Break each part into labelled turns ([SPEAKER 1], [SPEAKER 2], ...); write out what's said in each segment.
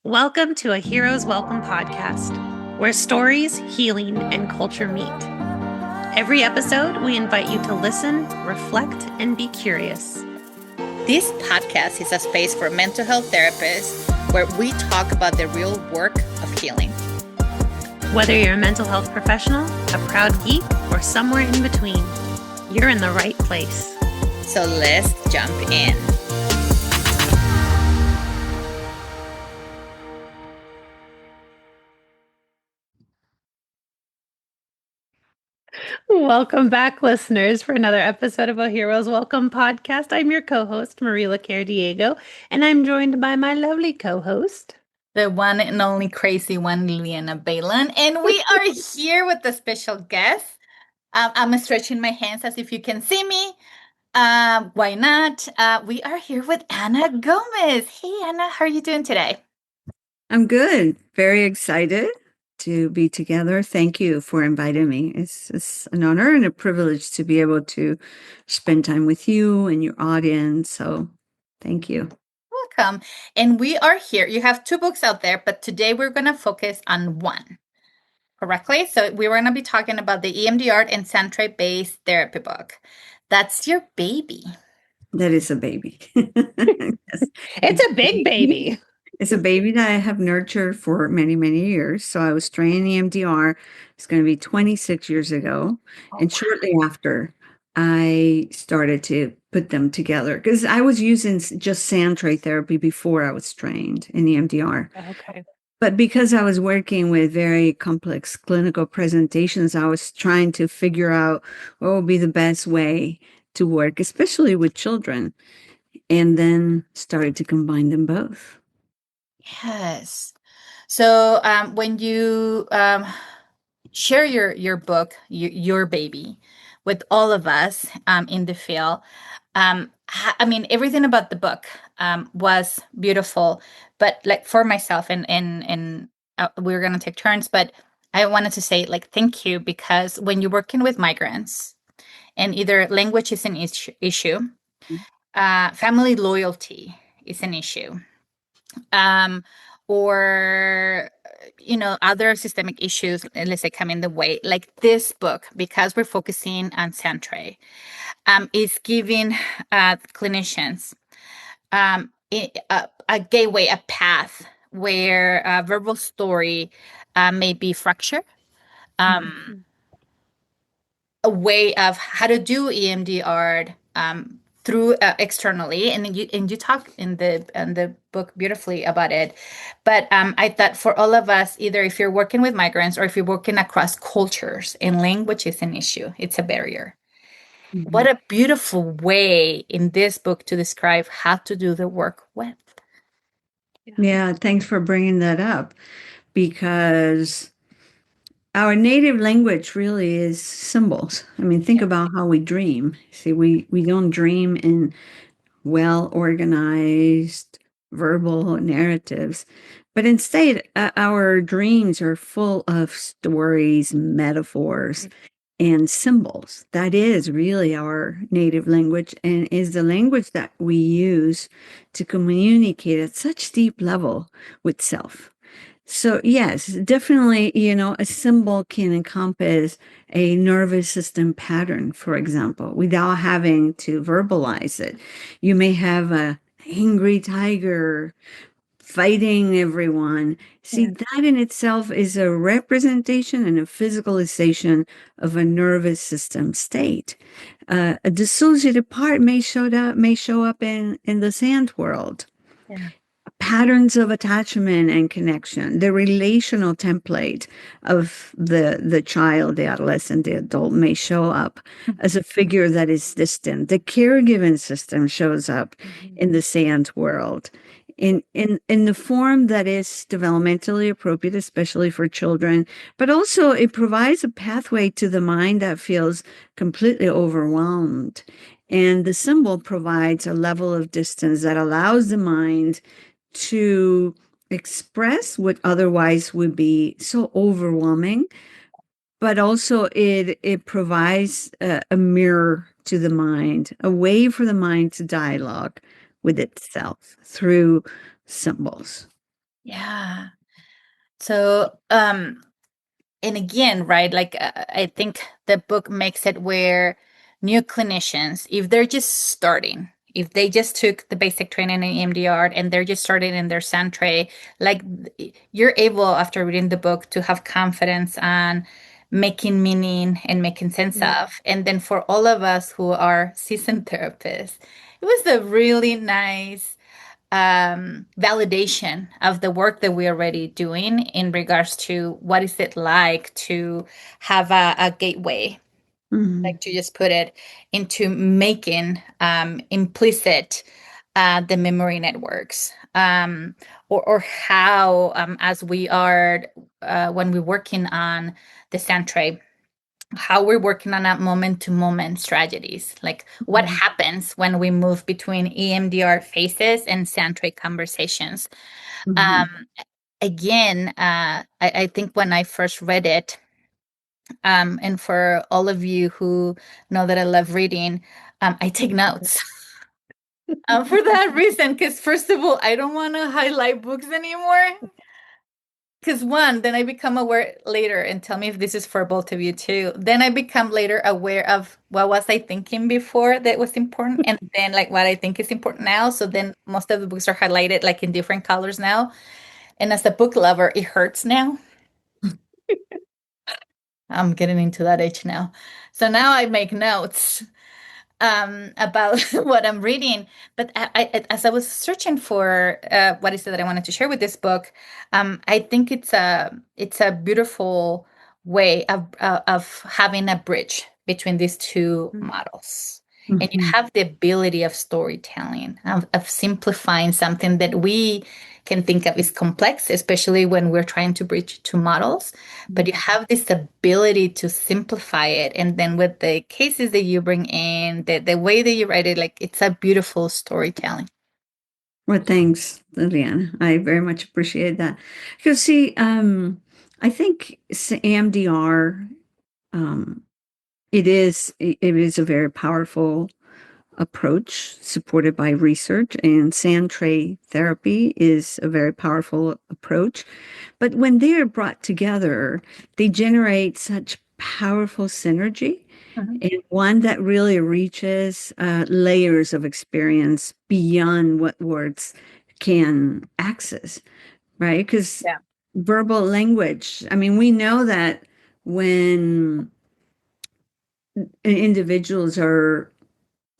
[SPEAKER 1] Welcome to a Hero's Welcome podcast, where stories, healing, and culture meet. Every episode, we invite you to listen, reflect, and be curious.
[SPEAKER 2] This podcast is a space for mental health therapists where we talk about the real work of healing.
[SPEAKER 1] Whether you're a mental health professional, a proud geek, or somewhere in between, you're in the right place.
[SPEAKER 2] So let's jump in.
[SPEAKER 1] Welcome back, listeners, for another episode of a Hero's Welcome podcast. I'm your co-host, Marila Diego, and I'm joined by my lovely co-host,
[SPEAKER 2] the one and only crazy one, Liliana Baylon. And we are here with a special guest. I'm stretching my hands as if you can see me. Why not? We are here with Ana Gómez. Hey, Ana, how are you doing today?
[SPEAKER 3] I'm good. Very excited to be together. Thank you for inviting me. It's an honor and a privilege to be able to spend time with you and your audience. So thank you.
[SPEAKER 2] Welcome. And we are here. You have two books out there, but today we're going to focus on one. Correctly? So we were going to be talking about the EMDR and Sandtray based therapy book. That's your baby.
[SPEAKER 3] That is a baby.
[SPEAKER 1] Yes. It's a big baby.
[SPEAKER 3] It's a baby that I have nurtured for many, many years. So I was trained in EMDR. It's going to be 26 years ago. And shortly after, I started to put them together because I was using just Sandtray therapy before I was trained in EMDR.
[SPEAKER 1] Okay.
[SPEAKER 3] But because I was working with very complex clinical presentations, I was trying to figure out what would be the best way to work, especially with children, and then started to combine them both.
[SPEAKER 2] Yes. So when you share your book, your baby, with all of us in the field, I mean, everything about the book was beautiful. But like for myself, and we're gonna take turns, but I wanted to say thank you, because when you're working with migrants, and either language is an issue, family loyalty is an issue. Or other systemic issues, let's say, come in the way. Like this book, because we're focusing on Sandtray, is giving clinicians a gateway, a path where verbal story may be fractured, a way of how to do EMDR through externally, and you talk in the book beautifully about it. But I thought for all of us, either if you're working with migrants or if you're working across cultures, and language is an issue, it's a barrier. Mm-hmm. What a beautiful way in this book to describe how to do the work with.
[SPEAKER 3] Yeah, thanks for bringing that up, because our native language really is symbols. I mean, think about how we dream. See, we don't dream in well-organized verbal narratives, but instead, our dreams are full of stories, metaphors, and symbols. That is really our native language, and is the language that we use to communicate at such deep level with self. So yes, definitely, a symbol can encompass a nervous system pattern, for example, without having to verbalize it. You may have an angry tiger fighting everyone. See, that in itself is a representation and a physicalization of a nervous system state. A dissociative part may show up in the sand world. Yeah. Patterns of attachment and connection, the relational template of the child, the adolescent, the adult may show up as a figure that is distant. The caregiving system shows up in the sand world in the form that is developmentally appropriate, especially for children, but also it provides a pathway to the mind that feels completely overwhelmed. And the symbol provides a level of distance that allows the mind to express what otherwise would be so overwhelming, but also it provides a mirror to the mind, a way for the mind to dialogue with itself through symbols.
[SPEAKER 2] Yeah. So, and again, right, like I think the book makes it where new clinicians, if they're just starting, if they just took the basic training in EMDR and they're just starting in their Sandtray, like you're able, after reading the book, to have confidence on making meaning and making sense of. And then for all of us who are seasoned therapists, it was a really nice validation of the work that we're already doing in regards to what is it like to have a gateway,
[SPEAKER 3] Mhm.
[SPEAKER 2] like to just put it into making implicit the memory networks, or how as we are when we're working on the Sandtray, how we're working on that moment to moment strategies, like what
[SPEAKER 3] Mhm.
[SPEAKER 2] happens when we move between EMDR phases and Sandtray conversations.
[SPEAKER 3] Mhm.
[SPEAKER 2] Um, Again, I think when I first read it, and for all of you who know that I love reading, I take notes. For that reason, because first of all, I don't want to highlight books anymore. Because one, then I become aware later, and tell me if this is for both of you too. Then I become later aware of what was I thinking before that was important, and then like what I think is important now. So then most of the books are highlighted like in different colors now. And as a book lover, it hurts now. I'm getting into that age now. So now I make notes about what I'm reading. But as I was searching for what is it that I wanted to share with this book, I think it's a beautiful way of having a bridge between these two models. And you
[SPEAKER 3] Mhm.
[SPEAKER 2] have the ability of storytelling, of simplifying something that we can think of as complex, especially when we're trying to bridge two models. But you have this ability to simplify it. And then with the cases that you bring in, the way that you write it, like it's a beautiful storytelling.
[SPEAKER 3] Well, thanks, Liliana. I very much appreciate that. Because see, I think EMDR, um, it is a very powerful approach supported by research, and Sandtray therapy is a very powerful approach. But when they are brought together, they generate such powerful synergy,
[SPEAKER 2] Mhm.
[SPEAKER 3] and one that really reaches layers of experience beyond what words can access, right? Because
[SPEAKER 2] Yeah.
[SPEAKER 3] verbal language, I mean, we know that when individuals are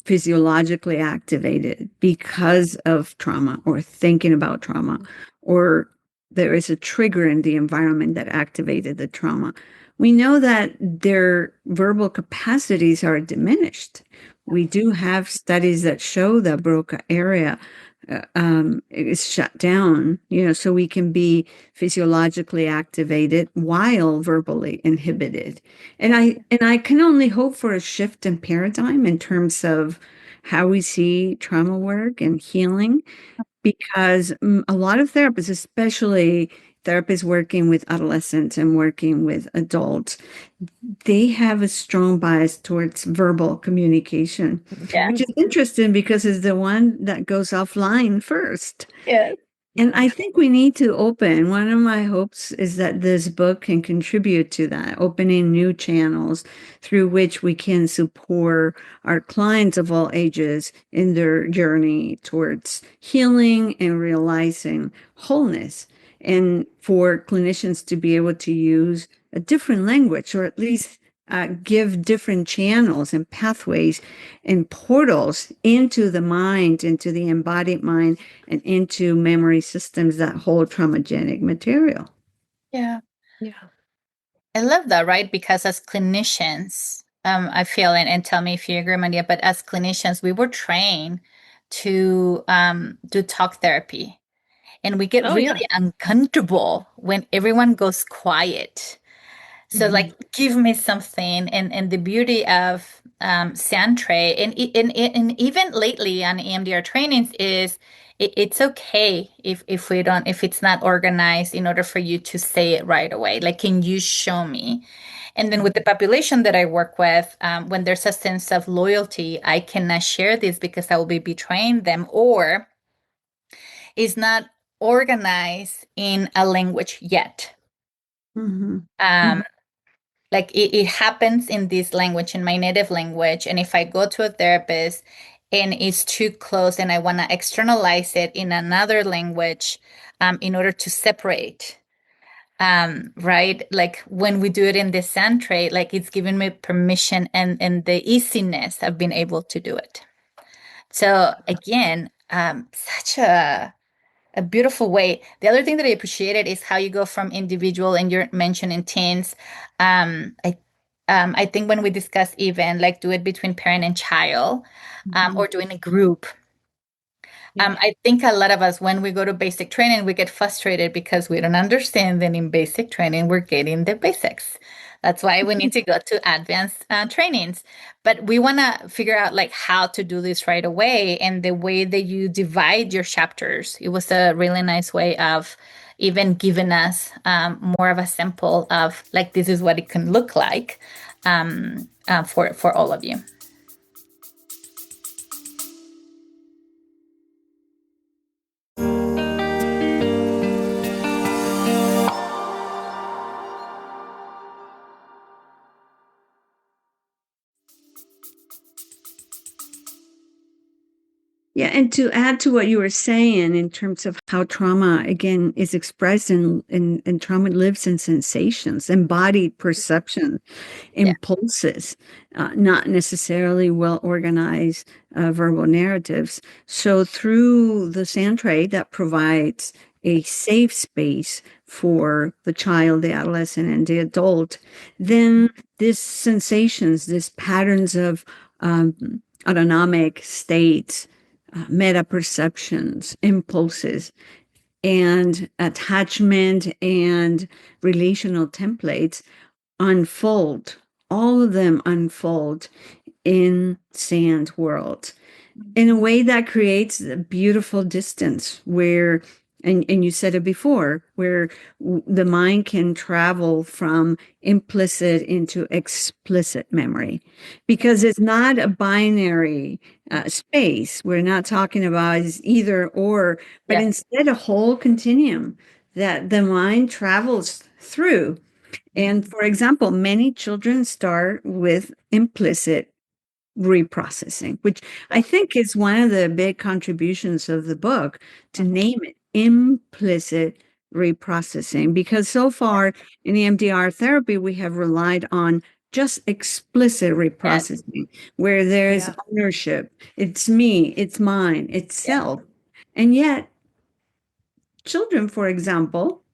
[SPEAKER 3] physiologically activated because of trauma or thinking about trauma, or there is a trigger in the environment that activated the trauma. We know that their verbal capacities are diminished. We do have studies that show the Broca area is shut down, so we can be physiologically activated while verbally inhibited. And I can only hope for a shift in paradigm in terms of how we see trauma work and healing, because a lot of therapists, especially therapists working with adolescents and working with adults, they have a strong bias towards verbal communication,
[SPEAKER 2] Yeah.
[SPEAKER 3] which is interesting because it's the one that goes offline first.
[SPEAKER 2] Yes.
[SPEAKER 3] And I think we need to open. One of my hopes is that this book can contribute to that, opening new channels through which we can support our clients of all ages in their journey towards healing and realizing wholeness. And for clinicians to be able to use a different language, or at least give different channels and pathways and portals into the mind, into the embodied mind, and into memory systems that hold traumagenic material.
[SPEAKER 2] Yeah.
[SPEAKER 1] Yeah.
[SPEAKER 2] I love that, right? Because as clinicians, I feel, and tell me if you agree, Maria, but as clinicians, we were trained to do talk therapy. And we get
[SPEAKER 1] Oh, yeah.
[SPEAKER 2] really uncomfortable when everyone goes quiet. So like give me something, and the beauty of Sandtray and even lately on EMDR trainings is it's okay if it's not organized in order for you to say it right away. Like, can you show me? And then with the population that I work with, when there's a sense of loyalty, I cannot share this because I will be betraying them, or it's not organize in a language yet.
[SPEAKER 3] Mhm.
[SPEAKER 2] Like it happens in this language, in my native language. And if I go to a therapist and it's too close and I want to externalize it in another language, in order to separate, right? Like when we do it in the Sandtray, like it's giving me permission and the easiness of being able to do it. So again, such a beautiful way. The other thing that I appreciated is how you go from individual, and you're mentioning teens. Um, I I think when we discuss even like do it between parent and child, or doing a group.
[SPEAKER 1] Yeah.
[SPEAKER 2] I think a lot of us, when we go to basic training, we get frustrated because we don't understand that in basic training, we're getting the basics. That's why we need to go to advanced trainings. But we want to figure out like how to do this right away. And the way that you divide your chapters, it was a really nice way of even giving us more of a sample of like, this is what it can look like for all of you.
[SPEAKER 3] Yeah, and to add to what you were saying in terms of how trauma again is expressed in trauma lives in sensations, embodied perception,
[SPEAKER 2] Yeah.
[SPEAKER 3] impulses, not necessarily well organized verbal narratives. So through the Sandtray that provides a safe space for the child, the adolescent, and the adult, then these sensations, these patterns of autonomic states, meta perceptions, impulses, and attachment and relational templates unfold. All of them unfold in sand world in a way that creates a beautiful distance where and you said it before, where the mind can travel from implicit into explicit memory because it's not a binary space. We're not talking about is either or, but
[SPEAKER 2] Yeah.
[SPEAKER 3] instead a whole continuum that the mind travels through. And for example, many children start with implicit reprocessing, which I think is one of the big contributions of the book to name it implicit reprocessing, because so far in EMDR therapy, we have relied on just explicit
[SPEAKER 2] Yes.
[SPEAKER 3] reprocessing, where there's
[SPEAKER 1] Yeah.
[SPEAKER 3] ownership. It's me, it's mine, it's self. And yet, children, for example,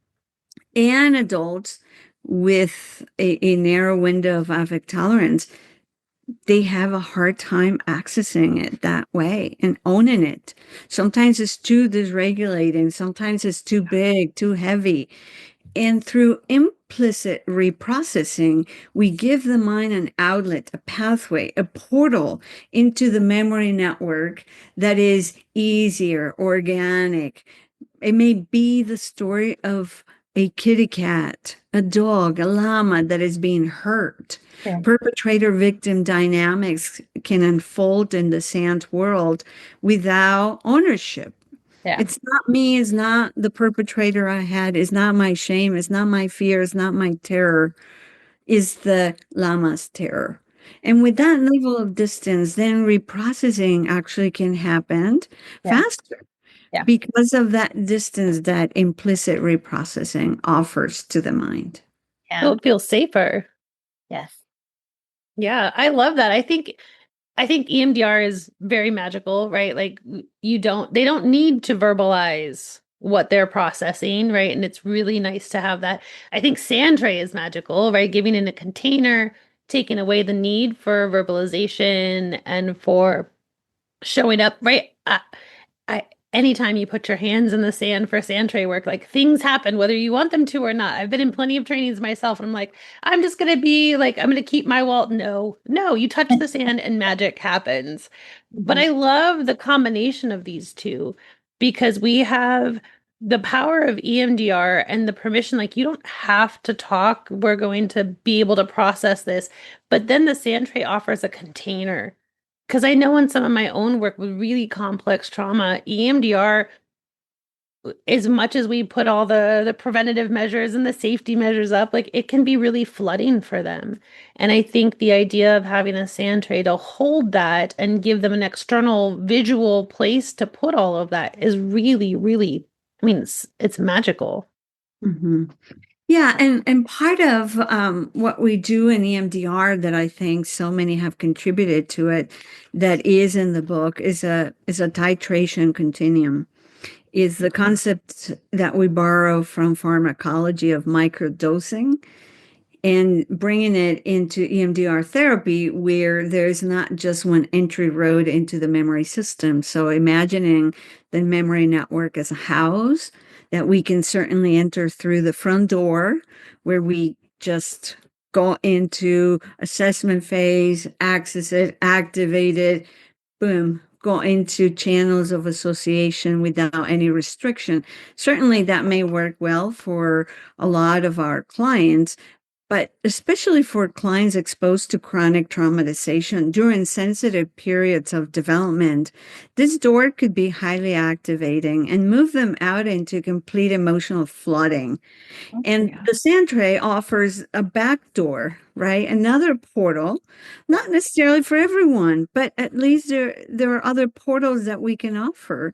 [SPEAKER 3] and adults with a narrow window of affect tolerance, they have a hard time accessing it that way and owning it. Sometimes it's too dysregulating, sometimes it's too big, too heavy. And through implicit reprocessing, we give the mind an outlet, a pathway, a portal into the memory network that is easier, organic. It may be the story of a kitty cat, a dog, a llama that is being hurt.
[SPEAKER 2] Yeah.
[SPEAKER 3] Perpetrator victim dynamics can unfold in the sand world without ownership.
[SPEAKER 2] Yeah.
[SPEAKER 3] It's not me, it's not the perpetrator I had, it's not my shame, it's not my fear, it's not my terror, is the llama's terror. And with that level of distance, then reprocessing actually can happen
[SPEAKER 2] Yeah.
[SPEAKER 3] faster
[SPEAKER 2] Yeah.
[SPEAKER 3] because of that distance that implicit reprocessing offers to the mind.
[SPEAKER 1] So it feels safer.
[SPEAKER 2] Yes.
[SPEAKER 1] Yeah, I love that. I think EMDR is very magical, right? Like they don't need to verbalize what they're processing, right? And it's really nice to have that. I think Sandtray is magical, right? Giving in a container, taking away the need for verbalization and for showing up, right? I anytime you put your hands in the sand for Sandtray work, like things happen whether you want them to or not. I've been in plenty of trainings myself, and I'm like, I'm just gonna be like, I'm gonna keep my wall. No, you touch the sand and magic happens. But I love the combination of these two because we have the power of EMDR and the permission, like you don't have to talk. We're going to be able to process this. But then the Sandtray offers a container. Because I know in some of my own work with really complex trauma, EMDR as much as we put all the preventative measures and the safety measures up, like it can be really flooding for them. And I think the idea of having a Sandtray to hold that and give them an external visual place to put all of that is really, really, I mean, it's magical.
[SPEAKER 3] Mm-hmm. Yeah, and part of what we do in EMDR that I think so many have contributed to it, that is in the book, is a titration continuum. Is the concept that we borrow from pharmacology of microdosing and bringing it into EMDR therapy, where there's not just one entry road into the memory system. So imagining the memory network as a house that we can certainly enter through the front door, where we just go into assessment phase, access it, activate it, boom, go into channels of association without any restriction. Certainly that may work well for a lot of our clients, but especially for clients exposed to chronic traumatization during sensitive periods of development, this door could be highly activating and move them out into complete emotional flooding. And
[SPEAKER 1] Yeah.
[SPEAKER 3] the Sandtray offers a backdoor, right? Another portal, not necessarily for everyone, but at least there are other portals that we can offer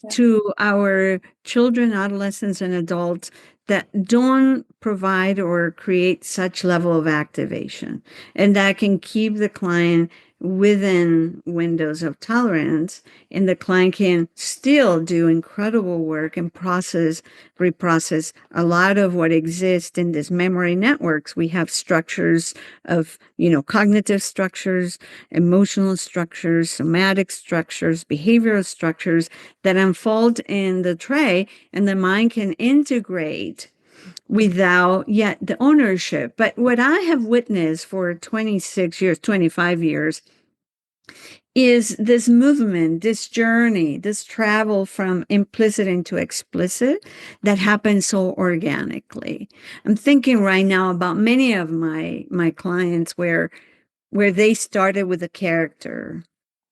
[SPEAKER 3] to our children, adolescents, and adults that don't provide or create such level of activation, and that can keep the client within windows of tolerance, and the client can still do incredible work and reprocess a lot of what exists in these memory networks. We have structures of, cognitive structures, emotional structures, somatic structures, behavioral structures that unfold in the tray, and the mind can integrate without yet the ownership. But what I have witnessed for 26 years, 25 years, is this movement, this journey, this travel from implicit into explicit that happens so organically. I'm thinking right now about many of my clients where they started with a character,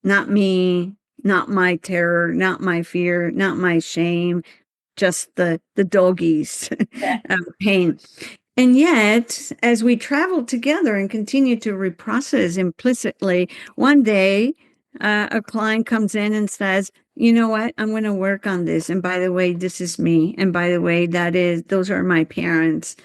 [SPEAKER 3] not me, not my terror, not my fear, not my shame, just the doggies pain. And yet, as we travel together and continue to reprocess implicitly, one day a client comes in and says, "You know what? I'm going to work on this. And by the way, this is me. And by the way, those are my parents."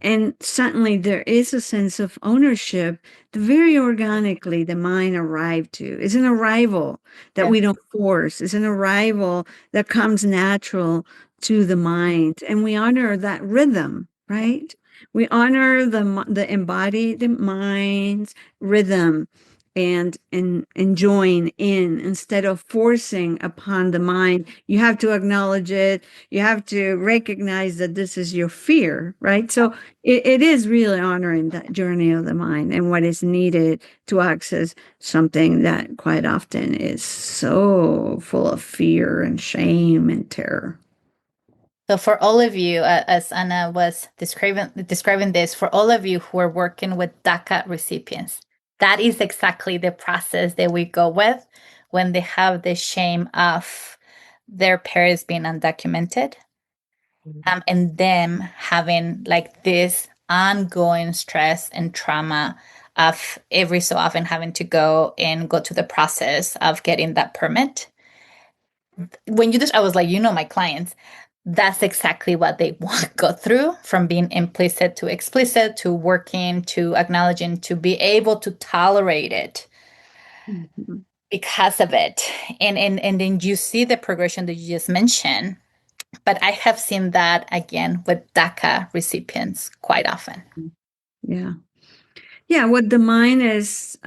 [SPEAKER 3] And suddenly there is a sense of ownership that very organically the mind arrived to. It's an arrival that we don't force. It's an arrival that comes natural to the mind. And we honor that rhythm, right? We honor the embodied mind's rhythm and join in instead of forcing upon the mind. You have to acknowledge it. You have to recognize that this is your fear, right? So it is really honoring that journey of the mind and what is needed to access something that quite often is so full of fear and shame and terror.
[SPEAKER 2] So for all of you, as Anna was describing this, for all of you who are working with DACA recipients, that is exactly the process that we go with when they have the shame of their parents being undocumented, and them having like this ongoing stress and trauma of every so often having to go to the process of getting that permit. When you just, I was like, my clients, that's exactly what they want to go through, from being implicit to explicit, to working, to acknowledging, to be able to tolerate it because of it. And then you see the progression that you just mentioned. But I have seen that again with DACA recipients quite often.
[SPEAKER 3] Yeah. Yeah. What the mind is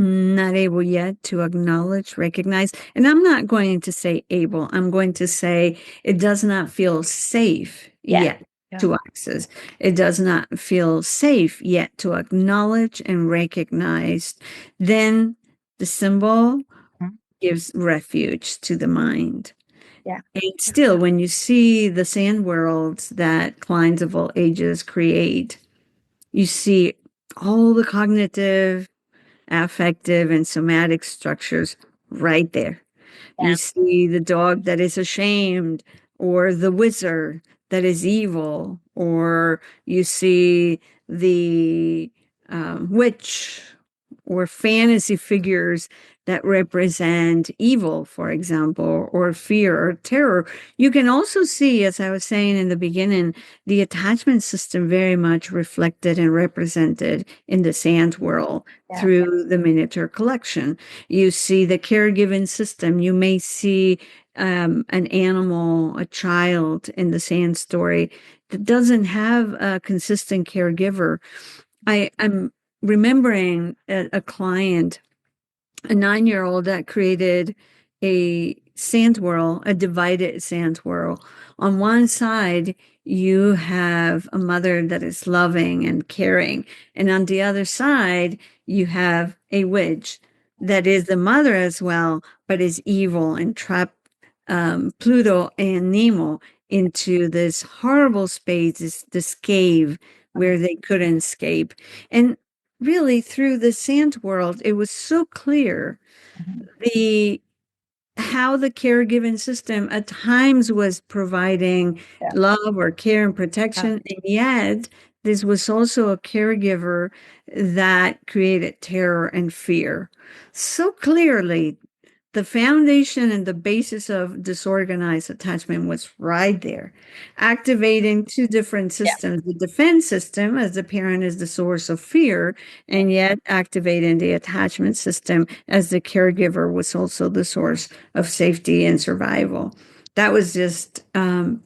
[SPEAKER 3] not able yet to acknowledge, recognize, and I'm not going to say able, I'm going to say it does not feel safe yet to access. It does not feel safe yet to acknowledge and recognize. Then the symbol gives refuge to the mind.
[SPEAKER 2] Yeah.
[SPEAKER 3] And still, when you see the sand worlds that clients of all ages create, you see all the cognitive, affective, and somatic structures right there.
[SPEAKER 2] Yeah.
[SPEAKER 3] You see the dog that is ashamed or the wizard that is evil, or you see the witch or fantasy figures that represent evil, for example, or fear or terror. You can also see, as I was saying in the beginning, the attachment system very much reflected and represented in the sand world through the miniature collection. You see the caregiving system. You may see an animal, a child in the sand story that doesn't have a consistent caregiver. I'm remembering a client, a 9-year-old, that created a sand whirl, a divided sand whirl. On one side, you have a mother that is loving and caring, and on the other side, you have a witch that is the mother as well, but is evil and trapped Pluto and Nemo into this horrible space, this cave where they couldn't escape. And really, through the sand world, it was so clear the how the caregiving system at times was providing love or care and protection, and yet this was also a caregiver that created terror and fear. So clearly, the foundation and the basis of disorganized attachment was right there, activating two different systems. The defense system, as the parent is the source of fear, and yet activating the attachment system as the caregiver was also the source of safety and survival. That was just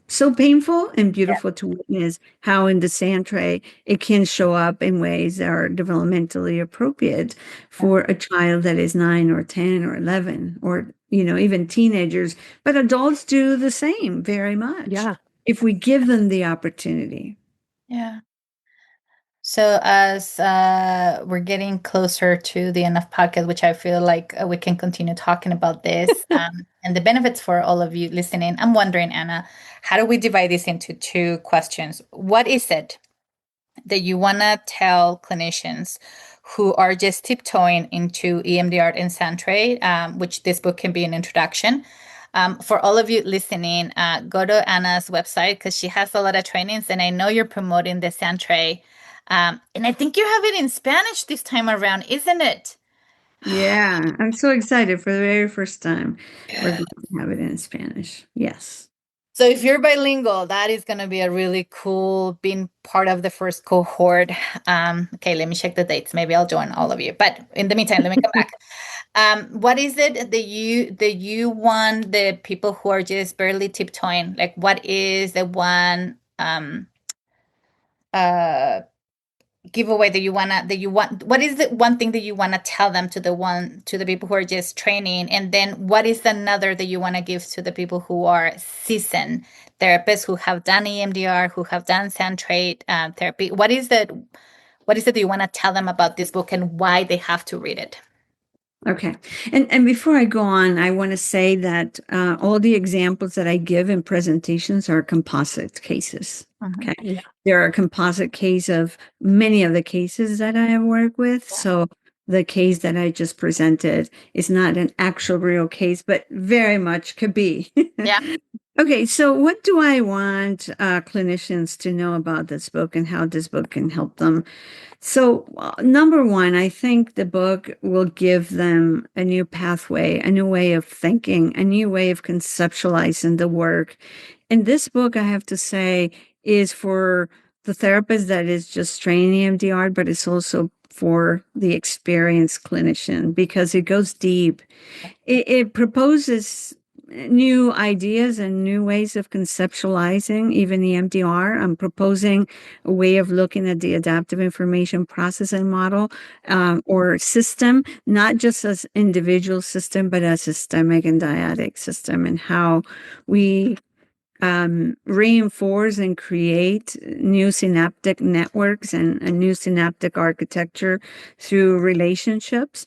[SPEAKER 3] so painful and beautiful to witness how in the Sandtray it can show up in ways that are developmentally appropriate for a child that is 9 or 10 or 11, or, even teenagers. But adults do the same very much.
[SPEAKER 1] Yeah.
[SPEAKER 3] If we give them the opportunity.
[SPEAKER 2] Yeah. So as we're getting closer to the end of podcast, which I feel like we can continue talking about this and the benefits for all of you listening, I'm wondering, Anna, how do we divide this into two questions? What is it that you want to tell clinicians who are just tiptoeing into EMDR and Sandtray, which this book can be an introduction? For all of you listening, go to Anna's website because she has a lot of trainings, and I know you're promoting the Sandtray. And I think you have it in Spanish this time around, isn't it?
[SPEAKER 3] Yeah, I'm so excited for the very first time. We're going to have it in Spanish. Yes.
[SPEAKER 2] So if you're bilingual, that is going to be a really cool being part of the first cohort. Okay, let me check the dates. Maybe I'll join all of you. But in the meantime, let me come back. What is it that you want the people who are just barely tiptoeing? Like, what is the one giveaway that you want? What is the one thing that you want to tell them to the people who are just training, and then what is another that you want to give to the people who are seasoned therapists who have done EMDR, who have done Sandtray therapy? What is it that you want to tell them about this book and why they have to read it?
[SPEAKER 3] Okay. And before I go on, I want to say that all the examples that I give in presentations are composite cases. Okay.
[SPEAKER 1] Yeah.
[SPEAKER 3] There are a composite case of many of the cases that I have worked with. So the case that I just presented is not an actual real case, but very much could be.
[SPEAKER 2] Yeah.
[SPEAKER 3] Okay, so what do I want clinicians to know about this book and how this book can help them? So, number one, I think the book will give them a new pathway, a new way of thinking, a new way of conceptualizing the work. And this book, I have to say, is for the therapist that is just training EMDR, but it's also for the experienced clinician because it goes deep. It proposes new ideas and new ways of conceptualizing even EMDR. I'm proposing a way of looking at the adaptive information processing model or system, not just as individual system, but as systemic and dyadic system, and how we reinforce and create new synaptic networks and a new synaptic architecture through relationships.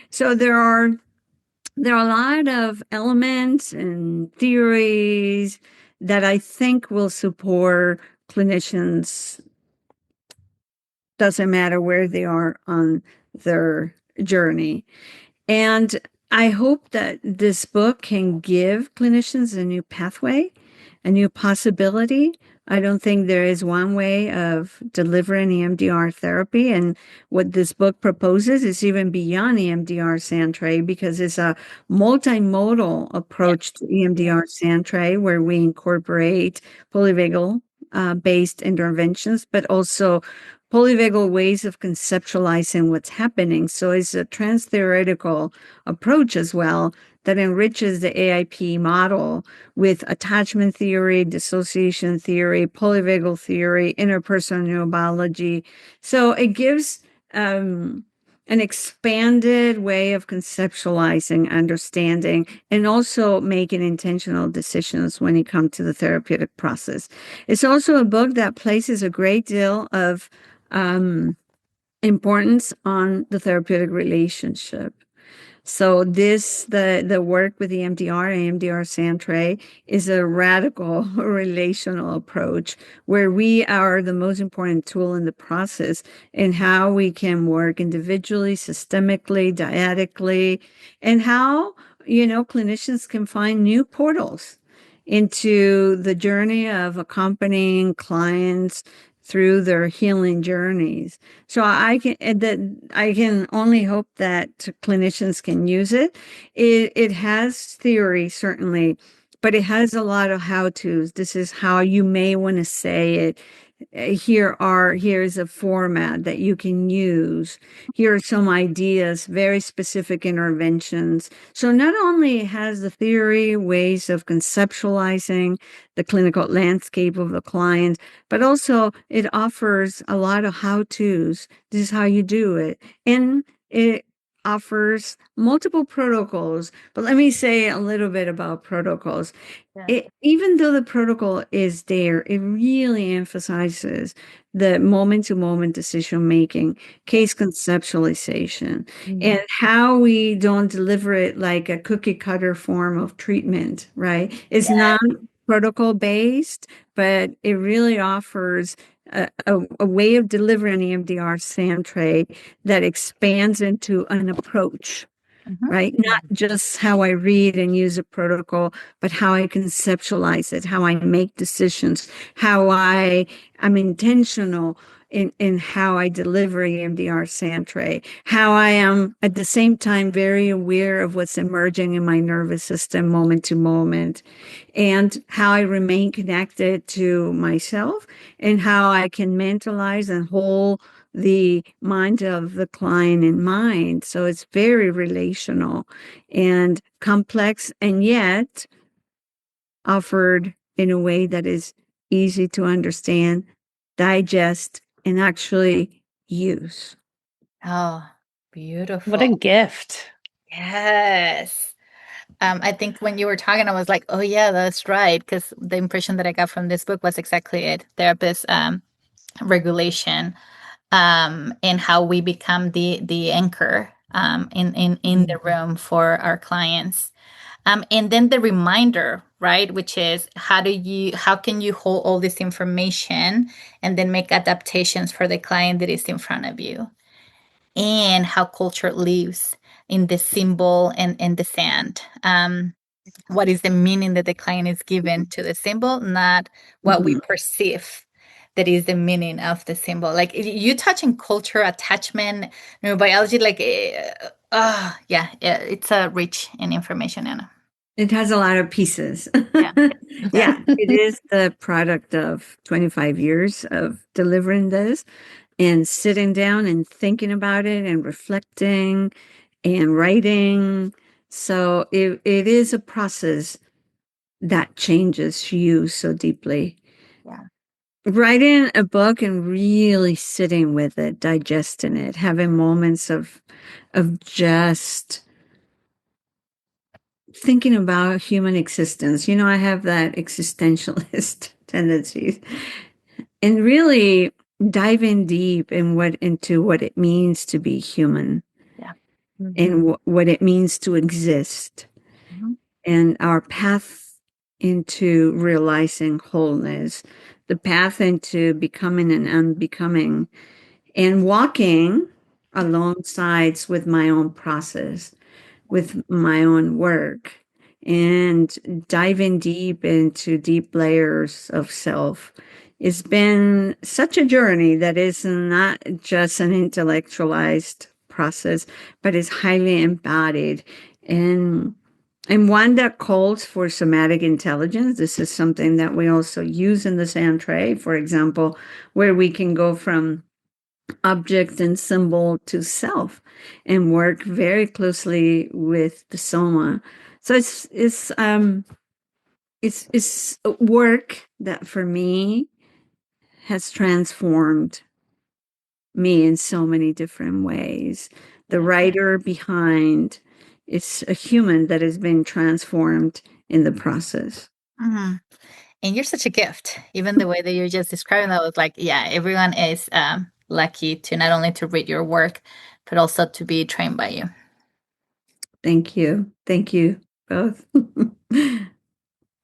[SPEAKER 3] So there are a lot of elements and theories that I think will support clinicians, doesn't matter where they are on their journey. And I hope that this book can give clinicians a new pathway, a new possibility. I don't think there is one way of delivering EMDR therapy. And what this book proposes is even beyond EMDR Sandtray, because it's a multimodal approach to EMDR Sandtray, where we incorporate polyvagal based interventions, but also polyvagal ways of conceptualizing what's happening. So it's a trans-theoretical approach as well that enriches the AIP model with attachment theory, dissociation theory, polyvagal theory, interpersonal neurobiology. So it gives an expanded way of conceptualizing, understanding, and also making intentional decisions when it comes to the therapeutic process. It's also a book that places a great deal of importance on the therapeutic relationship. So the work with the EMDR Sandtray is a radical relational approach where we are the most important tool in the process in how we can work individually, systemically, dyadically, and how, clinicians can find new portals into the journey of accompanying clients through their healing journeys. So I can only hope that clinicians can use it. It has theory, certainly, but it has a lot of how-tos. This is how you may want to say it. Here's a format that you can use. Here are some ideas, very specific interventions. So not only has the theory ways of conceptualizing the clinical landscape of the client, but also it offers a lot of how-tos. This is how you do it. And it offers multiple protocols. But let me say a little bit about protocols. Even though the protocol is there, it really emphasizes the moment-to-moment decision-making, case conceptualization, and how we don't deliver it like a cookie-cutter form of treatment, right? It's not protocol-based, but it really offers a way of delivering EMDR Sandtray that expands into an approach. Right? Not just how I read and use a protocol, but how I conceptualize it, how I make decisions, how I'm intentional in how I deliver EMDR Sandtray, how I am at the same time very aware of what's emerging in my nervous system moment to moment, and how I remain connected to myself, and how I can mentalize and hold the mind of the client in mind. So it's very relational and complex, and yet offered in a way that is easy to understand, digest, and actually use.
[SPEAKER 2] Oh, beautiful.
[SPEAKER 1] What a gift.
[SPEAKER 2] Yes. I think when you were talking, I was like, oh, yeah, that's right. Because the impression that I got from this book was exactly it. Therapist regulation, and how we become the anchor in the room for our clients. And then the reminder, right, which is how can you hold all this information and then make adaptations for the client that is in front of you, and how culture lives in the symbol and the sand. What is the meaning that the client is given to the symbol, not what we perceive that is the meaning of the symbol. Like you touch on culture, attachment, neurobiology, like, yeah, it's a rich in information, Anna.
[SPEAKER 3] It has a lot of pieces.
[SPEAKER 2] Yeah.
[SPEAKER 3] Yeah, it is the product of 25 years of delivering this and sitting down and thinking about it and reflecting and writing. So it is a process that changes you so deeply.
[SPEAKER 2] Yeah.
[SPEAKER 3] Writing a book and really sitting with it, digesting it, having moments of just thinking about human existence. I have that existentialist tendencies, and really diving deep into what it means to be human.
[SPEAKER 2] Yeah.
[SPEAKER 3] And what it means to exist, and our path into realizing wholeness, the path into becoming and unbecoming, and walking alongside with my own process, with my own work, and diving deep into deep layers of self. It's been such a journey that is not just an intellectualized process, but is highly embodied and one that calls for somatic intelligence. This is something that we also use in the Sandtray, for example, where we can go from object and symbol to self and work very closely with the soma. So it's work that for me has transformed me in so many different ways. The writer behind is a human that has been transformed in the process.
[SPEAKER 2] Mhm. And you're such a gift. Even the way that you're just describing that was like, yeah, everyone is lucky to not only to read your work, but also to be trained by you.
[SPEAKER 3] Thank you. Thank you both.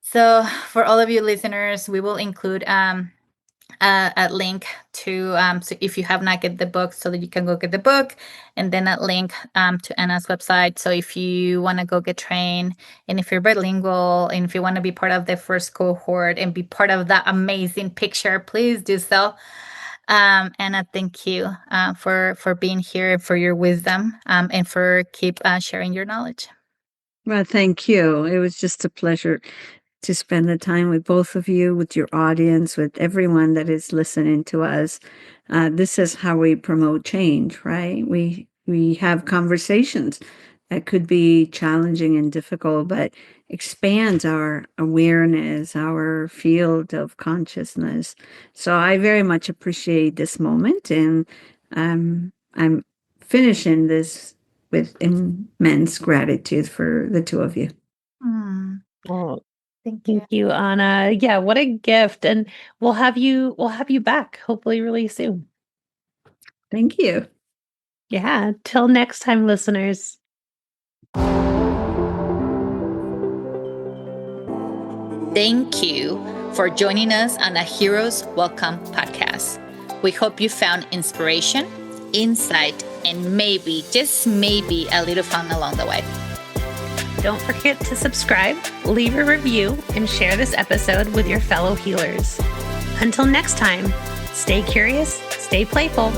[SPEAKER 2] So for all of you listeners, we will include a link to so if you have not get the book, so that you can go get the book, and then a link to Anna's website. So if you want to go get trained, and if you're bilingual, and if you want to be part of the first cohort and be part of that amazing picture, please do so. Anna, thank you for being here, for your wisdom, and for keep sharing your knowledge.
[SPEAKER 3] Well, thank you. It was just a pleasure to spend the time with both of you, with your audience, with everyone that is listening to us. This is how we promote change, right? We have conversations that could be challenging and difficult, but expands our awareness, our field of consciousness. So I very much appreciate this moment, and I'm finishing this with immense gratitude for the two of you.
[SPEAKER 1] Well,
[SPEAKER 2] Thank you.
[SPEAKER 1] thank you, Anna. Yeah, what a gift. And we'll have you back hopefully really soon.
[SPEAKER 3] Thank you.
[SPEAKER 1] Yeah. Till next time, listeners.
[SPEAKER 2] Thank you for joining us on a Heroes Welcome podcast. We hope you found inspiration, insight, and maybe, just maybe, a little fun along the way.
[SPEAKER 1] Don't forget to subscribe, leave a review, and share this episode with your fellow healers. Until next time, stay curious, stay playful,